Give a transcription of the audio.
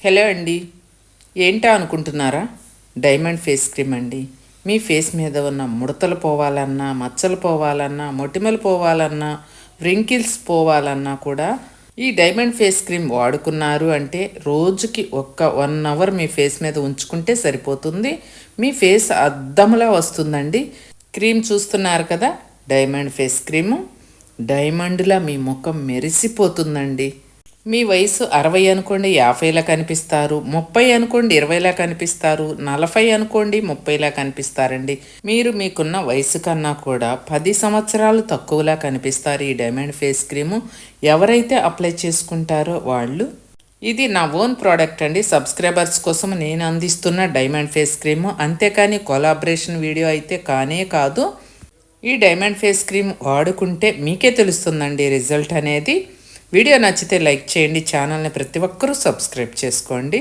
Hello అండి. ఏంటా అనుకుంటున్నారా? డైమండ్ ఫేస్ క్రీమ్ అండి. మీ ఫేస్ మీద ఉన్న ముడతలు పోవాలన్నా, మచ్చలు పోవాలన్నా, మొటిమలు పోవాలన్నా, వ్రింకిల్స్ పోవాలన్నా కూడా ఈ డైమండ్ ఫేస్ క్రీమ్ వాడుకున్నారు అంటే రోజుకి 1 అవర్ మీ ఫేస్ మీద ఉంచుకుంటే సరిపోతుంది. మీ ఫేస్ అద్దంలా వస్తుందండి. క్రీమ్ చూస్తున్నారు కదా, డైమండ్ ఫేస్ క్రీము. డైమండ్లా మీ ముఖం మెరిసిపోతుందండి. మీ వయసు 60 అనుకోండి 50లా కనిపిస్తారు, 30 అనుకోండి 20లా కనిపిస్తారు, 40 అనుకోండి 30లా కనిపిస్తారండి. మీరు మీకున్న వయసు కన్నా కూడా 10 సంవత్సరాలు తక్కువలా కనిపిస్తారు ఈ డైమండ్ ఫేస్ క్రీము ఎవరైతే అప్లై చేసుకుంటారో వాళ్ళు. ఇది నా ఓన్ ప్రోడక్ట్ అండి. సబ్స్క్రైబర్స్ కోసం నేను అందిస్తున్న డైమండ్ ఫేస్ క్రీము, అంతేకాని కొలాబరేషన్ వీడియో అయితే కానే కాదు. ఈ డైమండ్ ఫేస్ క్రీమ్ వాడుకుంటే మీకే తెలుస్తుందండి రిజల్ట్ అనేది. వీడియో నచ్చితే లైక్ చేయండి, ఛానల్ని ప్రతి ఒక్కరూ సబ్స్క్రైబ్ చేసుకోండి.